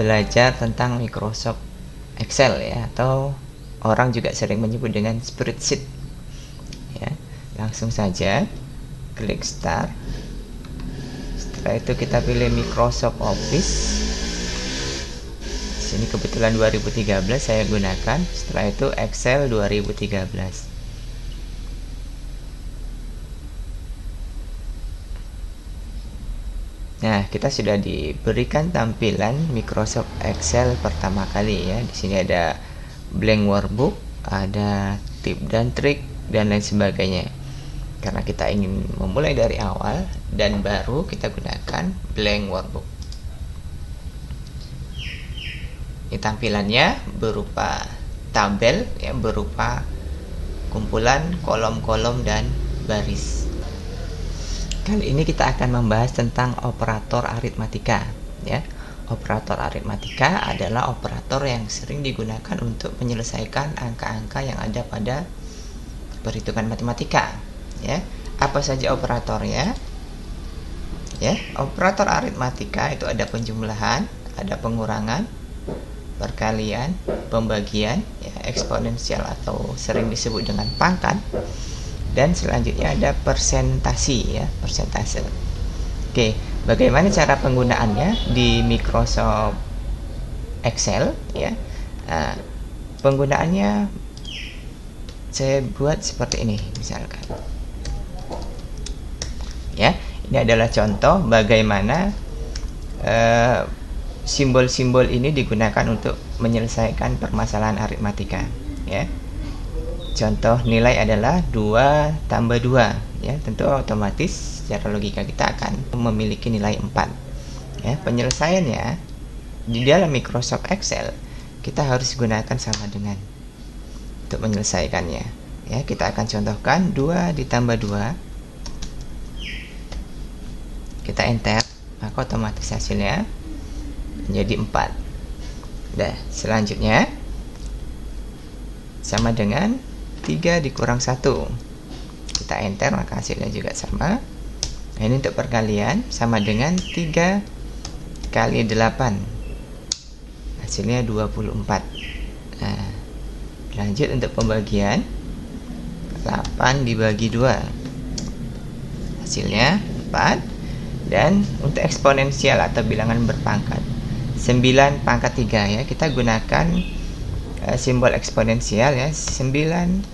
belajar tentang Microsoft Excel ya, atau orang juga sering menyebut dengan spreadsheet ya. Langsung saja klik start. Setelah itu kita pilih Microsoft Office. Sini kebetulan 2013 saya gunakan. Setelah itu Excel 2013. Nah, kita sudah diberikan tampilan Microsoft Excel pertama kali ya. Di sini ada blank workbook, ada tip dan trik dan lain sebagainya. Karena kita ingin memulai dari awal dan baru, kita gunakan blank workbook. Ini tampilannya berupa tabel ya, berupa kumpulan kolom-kolom dan baris. Kali ini kita akan membahas tentang operator aritmatika ya. Operator aritmatika adalah operator yang sering digunakan untuk menyelesaikan angka-angka yang ada pada perhitungan matematika ya. Apa saja operatornya? Ya, operator aritmatika itu ada penjumlahan, ada pengurangan, perkalian, pembagian ya, eksponensial atau sering disebut dengan pangkat. Dan selanjutnya ada persentasi ya, persentase. Oke, bagaimana cara penggunaannya di Microsoft Excel ya? Nah, penggunaannya saya buat seperti ini misalkan. Ya, ini adalah contoh bagaimana simbol-simbol ini digunakan untuk menyelesaikan permasalahan aritmatika ya. Contoh nilai adalah 2 tambah 2 ya, tentu otomatis secara logika kita akan memiliki nilai 4 ya. Penyelesaiannya di dalam Microsoft Excel kita harus gunakan sama dengan untuk menyelesaikannya ya. Kita akan contohkan 2 ditambah 2, kita enter, maka otomatis hasilnya menjadi 4. Nah, selanjutnya sama dengan 3 dikurang 1, kita enter, maka hasilnya juga sama. Nah, ini untuk perkalian sama dengan 3 kali 8, hasilnya 24. Nah, lanjut untuk pembagian 8 dibagi 2, hasilnya 4. Dan untuk eksponensial atau bilangan berpangkat 9 pangkat 3 ya, kita gunakan simbol eksponensial ya, 9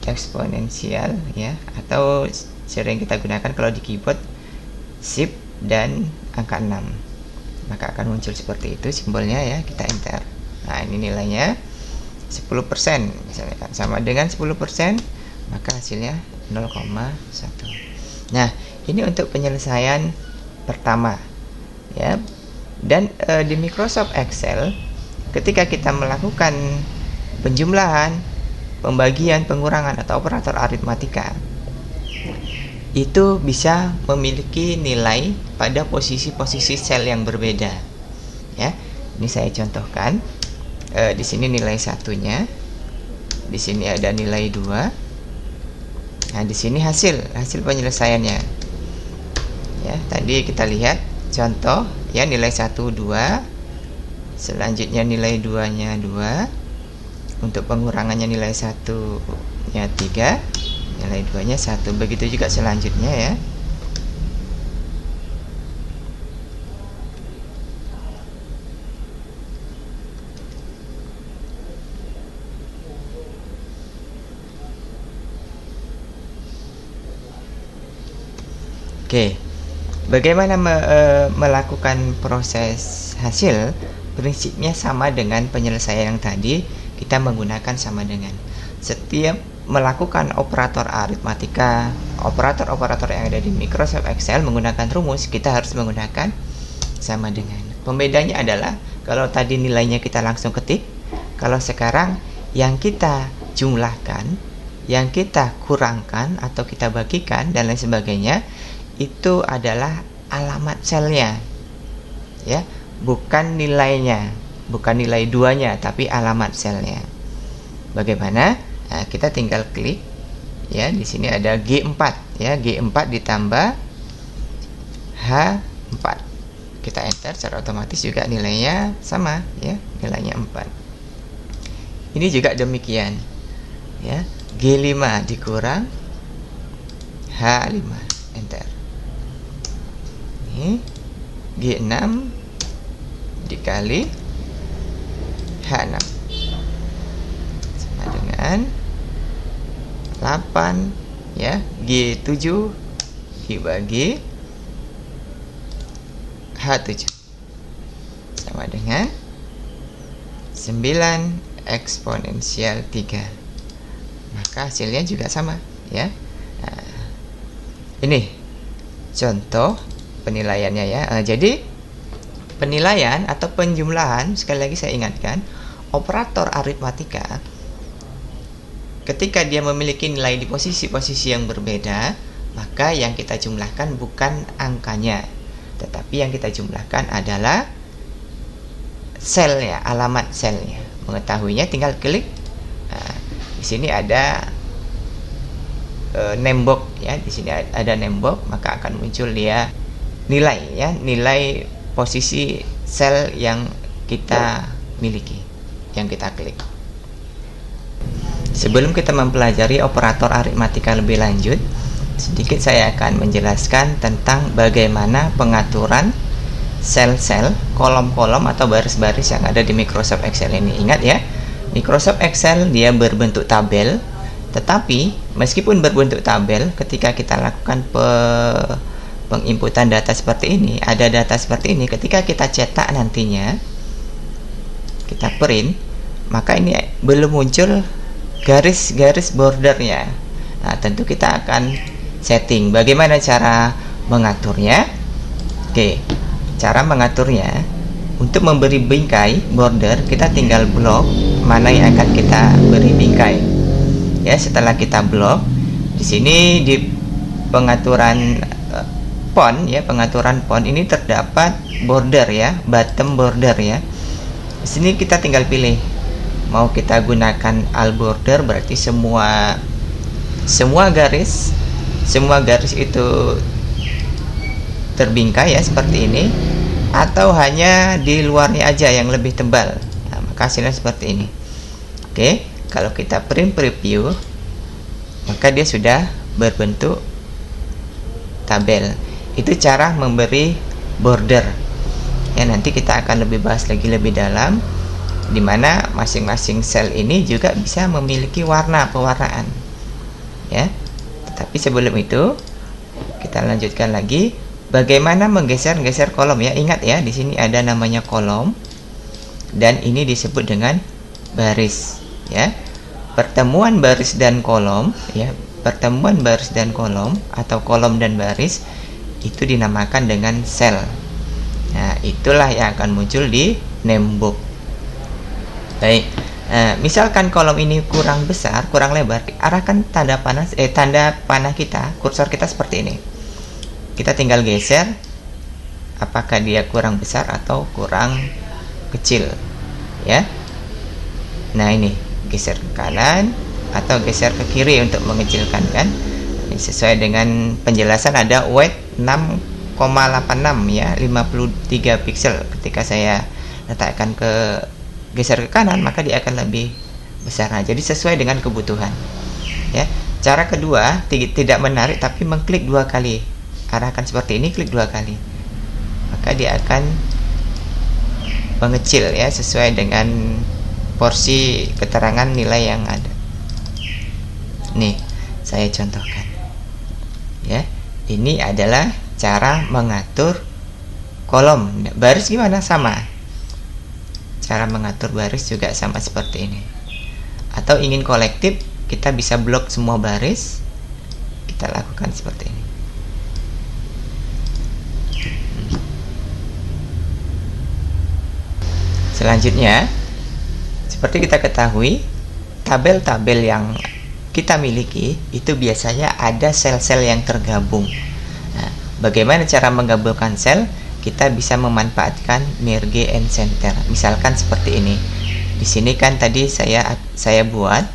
eksponensial ya, atau sering kita gunakan kalau di keyboard shift dan angka 6, maka akan muncul seperti itu simbolnya ya. Kita enter. Nah, ini nilainya 10% misalnya kan, sama dengan 10%, maka hasilnya 0,1. Nah, ini untuk penyelesaian pertama ya. Dan di Microsoft Excel ketika kita melakukan penjumlahan, pembagian, pengurangan atau operator aritmatika, itu bisa memiliki nilai pada posisi-posisi sel yang berbeda ya. Ini saya contohkan. Di sini nilai satunya, di sini ada nilai 2. Nah, di sini hasil penyelesaiannya ya. Tadi kita lihat contoh ya, nilai 1 2, selanjutnya nilai 2 nya 2, untuk pengurangannya nilai 1 nya 3, nilai 2 nya 1, begitu juga selanjutnya ya. Oke, bagaimana melakukan proses hasil? Prinsipnya sama dengan penyelesaian yang tadi, kita menggunakan sama dengan. Setiap melakukan operator aritmatika, operator-operator yang ada di Microsoft Excel menggunakan rumus, kita harus menggunakan sama dengan. Pembedanya adalah kalau tadi nilainya kita langsung ketik, kalau sekarang yang kita jumlahkan, yang kita kurangkan atau kita bagikan dan lain sebagainya, itu adalah alamat selnya ya, bukan nilainya, bukan nilai 2-nya, tapi alamat selnya. Bagaimana? Nah, kita tinggal klik ya, di sini ada G4 ya, G4 ditambah H4. kita enter secara otomatis juga nilainya sama ya, nilainya 4. Ini juga demikian ya, G5 dikurang H5, enter. Ini G6 dikali H6 sama dengan 8 ya, G7 dibagi H7 sama dengan 9 eksponensial 3. Maka hasilnya juga sama ya. Nah, ini contoh penilaiannya ya. Jadi penilaian atau penjumlahan, sekali lagi saya ingatkan, operator aritmatika ketika dia memiliki nilai di posisi-posisi yang berbeda, maka yang kita jumlahkan bukan angkanya, tetapi yang kita jumlahkan adalah selnya, alamat selnya. Mengetahuinya tinggal klik. Nah, di sini ada name box ya, di sini ada name box, maka akan muncul dia nilai ya, nilai posisi sel yang kita miliki, yang kita klik. Sebelum kita mempelajari operator aritmatika lebih lanjut, sedikit saya akan menjelaskan tentang bagaimana pengaturan sel-sel, kolom-kolom atau baris-baris yang ada di Microsoft Excel ini. Ingat ya, Microsoft Excel dia berbentuk tabel, tetapi meskipun berbentuk tabel, ketika kita lakukan penginputan data seperti ini, ada data seperti ini, ketika kita cetak nantinya, kita print, maka ini belum muncul garis-garis bordernya. Nah, tentu kita akan setting bagaimana cara mengaturnya. Oke, cara mengaturnya, untuk memberi bingkai border, kita tinggal blok mana yang akan kita beri bingkai ya. Setelah kita blok, di sini di pengaturan font ya, pengaturan font ini terdapat border ya, bottom border ya. Di sini kita tinggal pilih mau kita gunakan all border, berarti semua garis itu terbingkai ya seperti ini, atau hanya di luarnya aja yang lebih tebal. Nah, maka hasilnya seperti ini. Oke, kalau kita print preview, maka dia sudah berbentuk tabel. Itu cara memberi border ya. Nanti kita akan lebih bahas lagi lebih dalam, di mana masing-masing sel ini juga bisa memiliki warna pewarnaan ya. Tetapi sebelum itu kita lanjutkan lagi bagaimana menggeser-geser kolom ya. Ingat ya, di sini ada namanya kolom dan ini disebut dengan baris ya. Pertemuan baris dan kolom ya, pertemuan baris dan kolom atau kolom dan baris itu dinamakan dengan sel. Nah, itulah yang akan muncul di name box. Baik, misalkan kolom ini kurang besar, kurang lebar, arahkan tanda panah kita, kursor kita seperti ini. Kita tinggal geser, apakah dia kurang besar atau kurang kecil, ya. Nah ini, geser ke kanan atau geser ke kiri untuk mengecilkan kan. Ini sesuai dengan penjelasan ada weight 6,86 ya, 53 pixel. Ketika saya letakkan geser ke kanan, maka dia akan lebih besar. Nah, jadi sesuai dengan kebutuhan ya. Cara kedua, tidak menarik tapi mengklik 2 kali, arahkan seperti ini, klik 2 kali, maka dia akan mengecil ya, sesuai dengan porsi keterangan nilai yang ada. Nih, saya contohkan ya. Ini adalah cara mengatur kolom. Baris gimana? Sama. Cara mengatur baris juga sama seperti ini. Atau ingin kolektif, kita bisa blok semua baris. Kita lakukan seperti ini. Selanjutnya, seperti kita ketahui, tabel-tabel yang kita miliki itu biasanya ada sel-sel yang tergabung. Nah, bagaimana cara menggabungkan sel? Kita bisa memanfaatkan merge and center. Misalkan seperti ini. Di sini kan tadi saya buat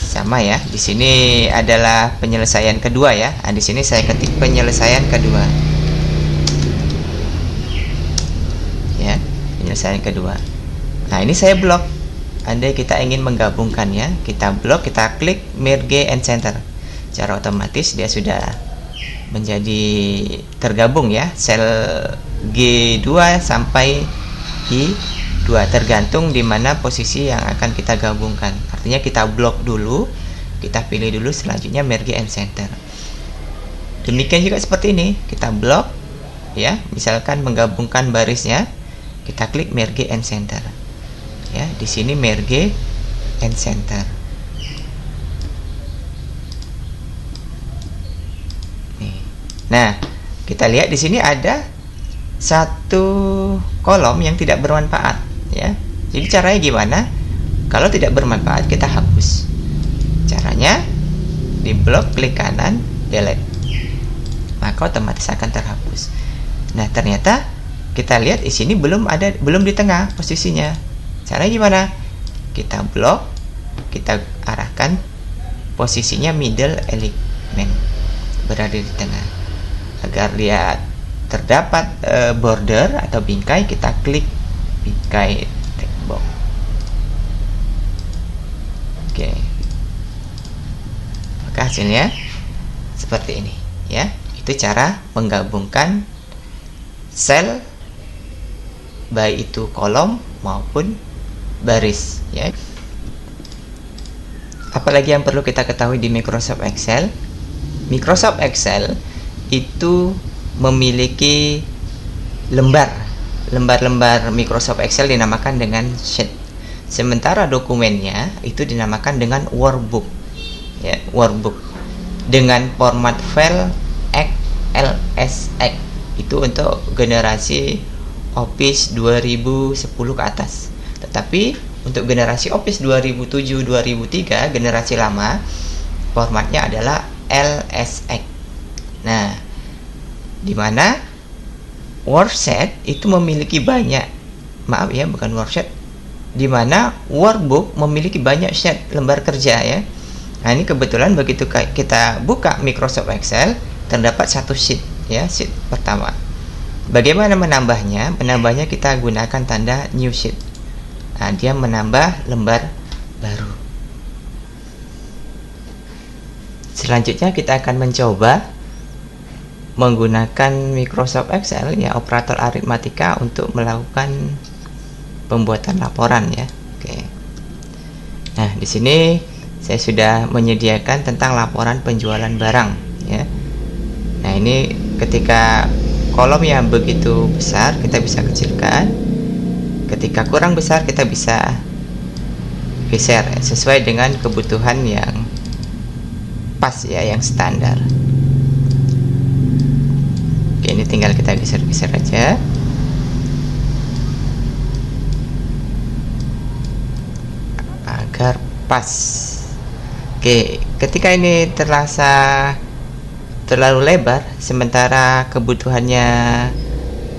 sama ya. Di sini adalah penyelesaian kedua ya. Nah, di sini saya ketik penyelesaian kedua. penyelesaian kedua. Nah, ini saya blok. Andai kita ingin menggabungkannya, kita blok, kita klik merge and center. Secara otomatis dia sudah menjadi tergabung ya, sel G2 sampai G2 tergantung di mana posisi yang akan kita gabungkan. Artinya kita blok dulu, kita pilih dulu, selanjutnya merge and center. Demikian juga seperti ini, kita blok ya, misalkan menggabungkan barisnya, kita klik merge and center. Ya, di sini merge and center. Nah, kita lihat di sini ada satu kolom yang tidak bermanfaat ya. Jadi caranya gimana? Kalau tidak bermanfaat kita hapus. Caranya di blok, klik kanan, delete. Maka otomatis akan terhapus. Nah, ternyata kita lihat di sini belum di tengah posisinya. Caranya gimana? Kita blok, kita arahkan posisinya middle element, berada di tengah. Agar dia terdapat border atau bingkai, kita klik bingkai text box. Oke. Maka hasilnya seperti ini ya. Itu cara menggabungkan sel, baik itu kolom maupun baris ya. Apalagi yang perlu kita ketahui di Microsoft Excel? Microsoft Excel itu memiliki lembar-lembar Microsoft Excel dinamakan dengan sheet. Sementara dokumennya itu dinamakan dengan workbook. Ya, workbook dengan format file XLSX. Itu untuk generasi Office 2010 ke atas. Tetapi untuk generasi Office 2007-2003, generasi lama, formatnya adalah LSX. Nah, di mana worksheet itu memiliki banyak, di mana workbook memiliki banyak sheet, lembar kerja ya. Nah, ini kebetulan begitu kita buka Microsoft Excel, terdapat satu sheet ya, sheet pertama. Bagaimana menambahnya? Menambahnya kita gunakan tanda new sheet. Nah, dia menambah lembar baru. Selanjutnya kita akan mencoba menggunakan Microsoft Excel ya, operator aritmatika untuk melakukan pembuatan laporan ya. Oke. Nah, di sini saya sudah menyediakan tentang laporan penjualan barang ya. Nah, ini ketika kolom yang begitu besar kita bisa kecilkan. Ketika kurang besar kita bisa geser sesuai dengan kebutuhan yang pas ya, yang standar. Oke, ini tinggal kita geser-geser aja. Agar pas. Oke, ketika ini terasa terlalu lebar sementara kebutuhannya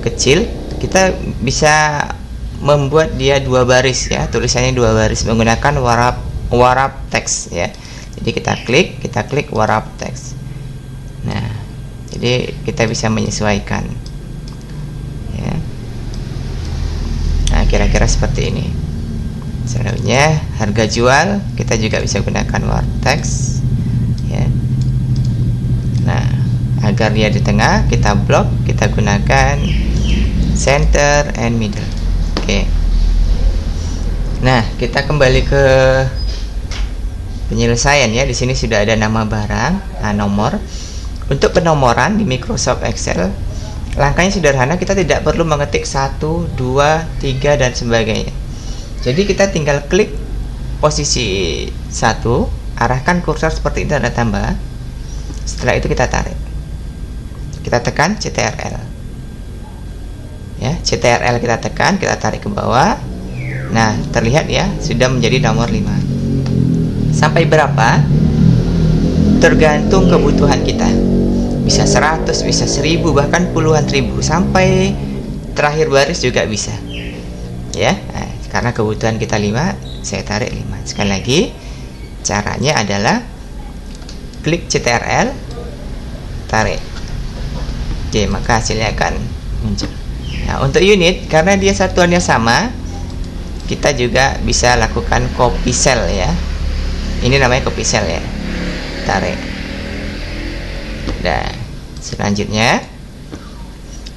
kecil, kita bisa membuat dia dua baris ya, tulisannya dua baris menggunakan warp text ya. Jadi kita klik warp text. Nah, jadi kita bisa menyesuaikan ya. Nah, kira-kira seperti ini. Selanjutnya harga jual kita juga bisa gunakan warp text ya. Nah, agar dia di tengah kita blok, kita gunakan center and middle. Oke. Nah, kita kembali ke penyelesaian ya. Di sini sudah ada nama barang, nomor. Untuk penomoran di Microsoft Excel, langkahnya sederhana, kita tidak perlu mengetik 1, 2, 3 dan sebagainya. Jadi kita tinggal klik posisi 1, arahkan kursor seperti ini tanda tambah. Setelah itu kita tarik. Kita tekan CTRL. Ya, CTRL kita tekan, kita tarik ke bawah. Nah, terlihat ya, sudah menjadi nomor 5. Sampai berapa? Tergantung kebutuhan kita. Bisa 100, bisa 1000, bahkan puluhan ribu. Sampai terakhir baris juga bisa. Ya, nah, karena kebutuhan kita 5, saya tarik 5. Sekali lagi, caranya adalah klik CTRL, tarik. Oke, maka hasilnya akan muncul. Nah, untuk unit karena dia satuannya sama, kita juga bisa lakukan copy cell ya. Ini namanya copy cell ya. Tarik. Nah, selanjutnya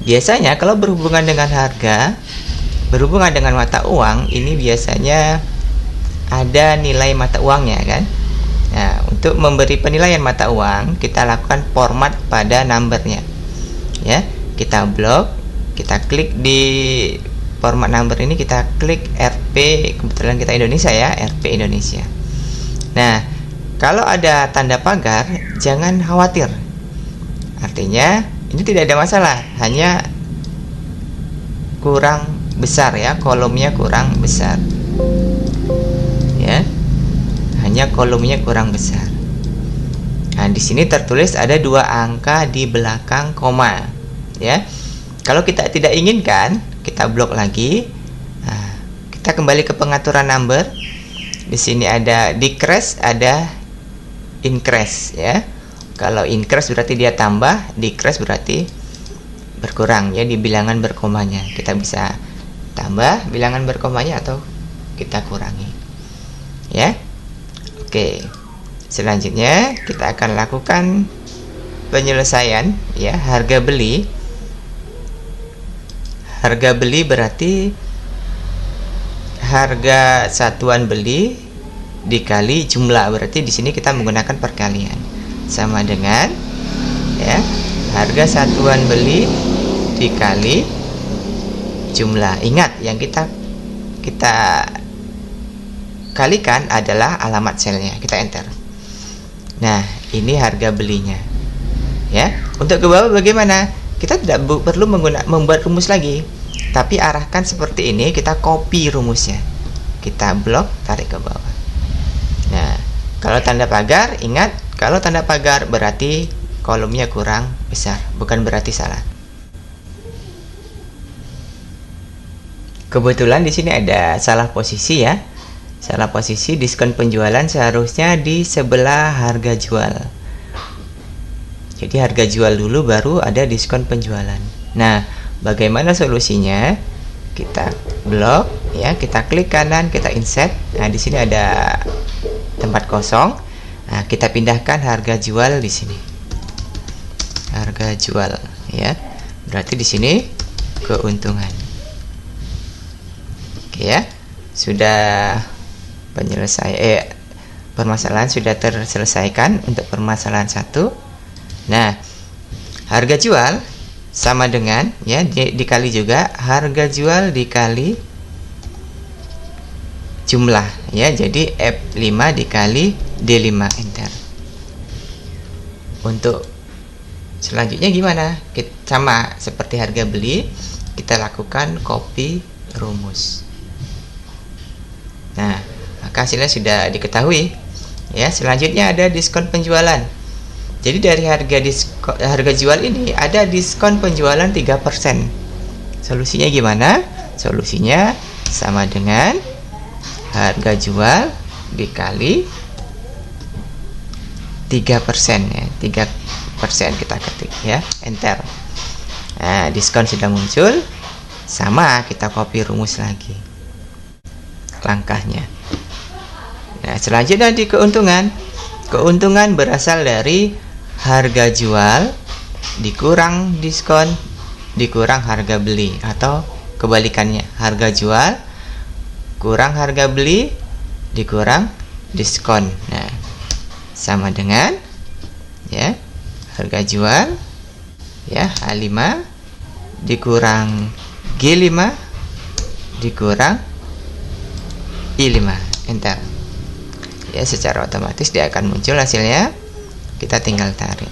biasanya kalau berhubungan dengan harga, berhubungan dengan mata uang, ini biasanya ada nilai mata uangnya kan. Nah, untuk memberi penilaian mata uang, kita lakukan format pada numbernya. Ya, kita blok, kita klik di format number ini, kita klik RP, kebetulan kita Indonesia ya, RP Indonesia. Nah, kalau ada tanda pagar, jangan khawatir. Artinya, ini tidak ada masalah, hanya kurang besar ya, kolomnya kurang besar. Ya. Hanya kolomnya kurang besar. Nah, di sini tertulis ada 2 angka di belakang koma, ya. Kalau kita tidak inginkan, kita blok lagi. Nah, kita kembali ke pengaturan number. Di sini ada decrease, ada increase, ya. Kalau increase berarti dia tambah, decrease berarti berkurang, ya, di bilangan berkomanya. Kita bisa tambah bilangan berkomanya atau kita kurangi, ya. Oke, selanjutnya kita akan lakukan penyelesaian ya, harga beli. Harga beli berarti harga satuan beli dikali jumlah, berarti di sini kita menggunakan perkalian. Sama dengan ya, harga satuan beli dikali jumlah. Ingat, yang kita kalikan adalah alamat selnya. Kita enter. Nah, ini harga belinya. Ya, untuk ke bawah bagaimana? Kita tidak perlu membuat rumus lagi, tapi arahkan seperti ini. Kita copy rumusnya. Kita blok, tarik ke bawah. Nah, kalau tanda pagar, ingat, kalau tanda pagar berarti kolomnya kurang besar, bukan berarti salah. Kebetulan di sini ada salah posisi ya. Salah posisi, diskon penjualan seharusnya di sebelah harga jual. Jadi harga jual dulu baru ada diskon penjualan. Nah, bagaimana solusinya? Kita blok ya, kita klik kanan, kita insert. Nah, di sini ada tempat kosong. Nah, kita pindahkan harga jual di sini. Harga jual ya. Berarti di sini keuntungan. Oke ya. Sudah permasalahan sudah terselesaikan untuk permasalahan 1. Nah, harga jual sama dengan ya, dikali juga harga jual dikali jumlah ya. Jadi F5 dikali D5, enter. Untuk selanjutnya gimana? Sama seperti harga beli, kita lakukan copy rumus. Nah, maka hasilnya sudah diketahui ya. Selanjutnya ada diskon penjualan. Jadi dari harga jual ini ada diskon penjualan 3%. Solusinya gimana? Solusinya sama dengan harga jual dikali 3% ya. 3% kita ketik ya, enter. Nah, diskon sudah muncul. Sama, kita copy rumus lagi langkahnya. Nah, selanjutnya di keuntungan. Keuntungan berasal dari harga jual dikurang diskon dikurang harga beli, atau kebalikannya, harga jual kurang harga beli dikurang diskon. Nah, sama dengan ya, harga jual ya H5 dikurang G5 dikurang I5, enter. Ya, secara otomatis dia akan muncul hasilnya. Kita tinggal tarik.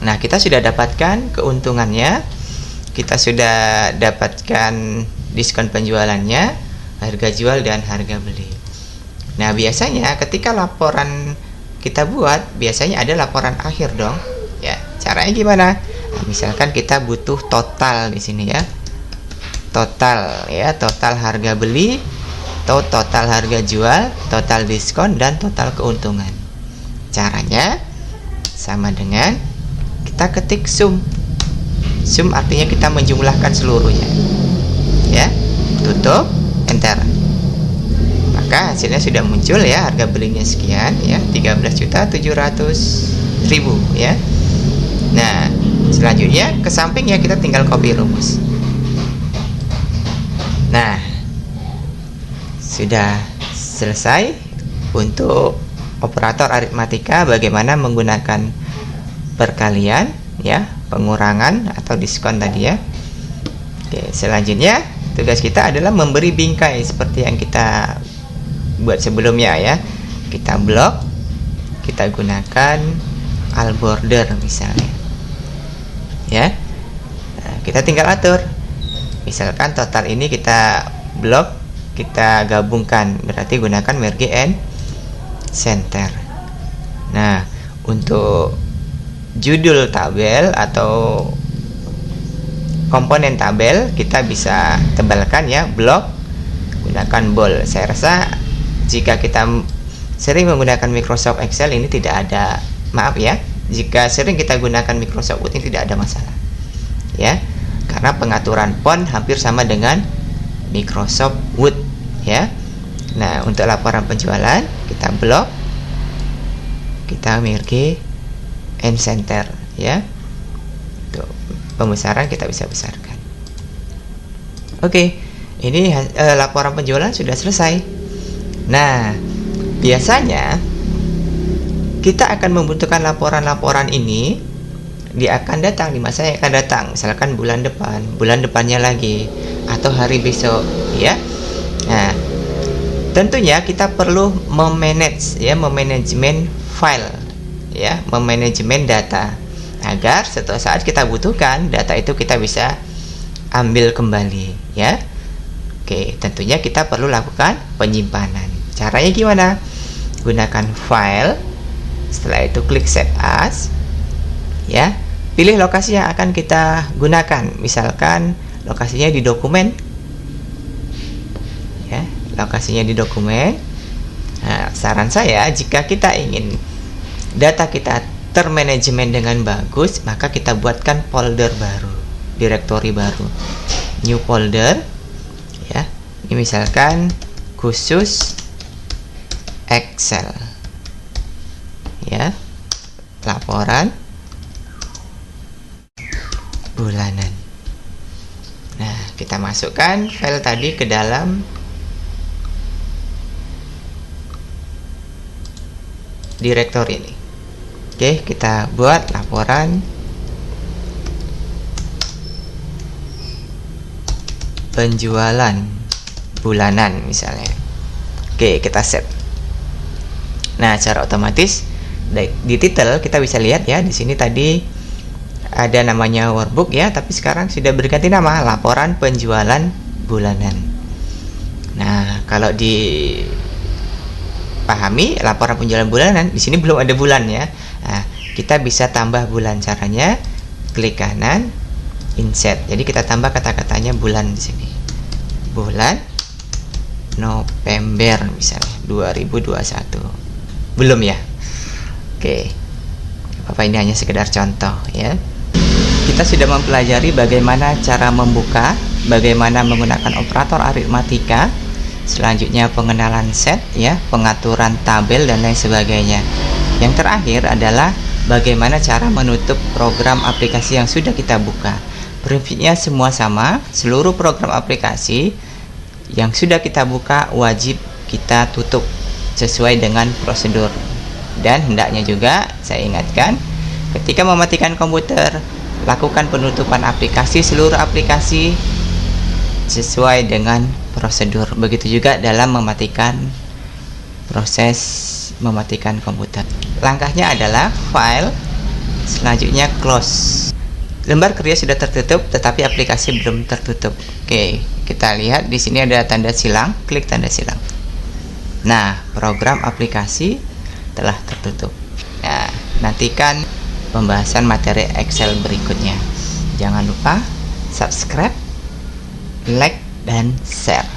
Nah, kita sudah dapatkan keuntungannya, kita sudah dapatkan diskon penjualannya, harga jual dan harga beli. Nah, biasanya ketika laporan kita buat, biasanya ada laporan akhir dong. Ya, caranya gimana? Nah, misalkan kita butuh total di sini ya. Total ya, total harga beli, total harga jual, total diskon, dan total keuntungan. Caranya sama dengan kita ketik sum Sum artinya kita menjumlahkan seluruhnya. Ya, tutup, enter. Maka hasilnya sudah muncul ya, harga belinya sekian ya, 13.700.000 ya. Nah, selanjutnya ke samping ya, kita tinggal copy rumus. Nah, sudah selesai untuk operator aritmatika bagaimana menggunakan perkalian ya, pengurangan atau diskon tadi ya. Oke, selanjutnya tugas kita adalah memberi bingkai seperti yang kita buat sebelumnya ya. Kita blok, kita gunakan all border misalnya ya. Nah, kita tinggal atur, misalkan total ini kita blok, kita gabungkan, berarti gunakan merge and center. Nah, untuk judul tabel atau komponen tabel kita bisa tebalkan ya, blok, gunakan bold. Saya rasa jika kita sering menggunakan Microsoft Excel ini tidak ada, maaf ya, jika sering kita gunakan Microsoft Word ini tidak ada masalah ya, karena pengaturan font hampir sama dengan Microsoft Word ya. Nah, untuk laporan penjualan kita blok, kita merge and center ya. Untuk pembesaran kita bisa besarkan. Oke, ini laporan penjualan sudah selesai. Nah, biasanya kita akan membutuhkan laporan-laporan ini di akan datang, di masa yang akan datang, misalkan bulan depan, bulan depannya lagi, atau hari besok ya. Nah, tentunya kita perlu memanage ya, memanajemen file ya, memanajemen data agar suatu saat kita butuhkan data itu kita bisa ambil kembali ya. Oke, tentunya kita perlu lakukan penyimpanan. Caranya gimana? Gunakan file, setelah itu klik save as ya. Pilih lokasi yang akan kita gunakan, misalkan lokasinya di dokumen ya, lokasinya di dokumen. Nah, saran saya jika kita ingin data kita termanajemen dengan bagus, maka kita buatkan folder baru, directory baru, new folder ya. Ini misalkan khusus Excel ya, laporan bulanan. Nah, kita masukkan file tadi ke dalam directory ini. Oke, kita buat laporan penjualan bulanan misalnya. Oke, kita set. Nah, secara otomatis di title kita bisa lihat ya, di sini tadi ada namanya workbook ya, tapi sekarang sudah berganti nama, laporan penjualan bulanan. Nah, kalau dipahami laporan penjualan bulanan, di sini belum ada bulan ya. Nah, kita bisa tambah bulan. Caranya klik kanan, insert. Jadi kita tambah kata-katanya bulan di sini. Bulan November misalnya 2021. Belum ya? Oke. Bapak ini hanya sekedar contoh ya. Kita sudah mempelajari bagaimana cara membuka, bagaimana menggunakan operator aritmatika, selanjutnya pengenalan set ya, pengaturan tabel dan lain sebagainya. Yang terakhir adalah bagaimana cara menutup program aplikasi yang sudah kita buka. Prinsipnya semua sama, seluruh program aplikasi yang sudah kita buka wajib kita tutup sesuai dengan prosedur. Dan hendaknya juga saya ingatkan, ketika mematikan komputer, lakukan penutupan aplikasi, seluruh aplikasi sesuai dengan prosedur. Begitu juga dalam mematikan proses mematikan komputer. Langkahnya adalah file, selanjutnya close. Lembar kerja sudah tertutup, tetapi aplikasi belum tertutup. Oke, kita lihat di sini ada tanda silang, klik tanda silang. Nah, program aplikasi telah tertutup. Nah, nantikan pembahasan materi Excel berikutnya. Jangan lupa subscribe, like, dan share.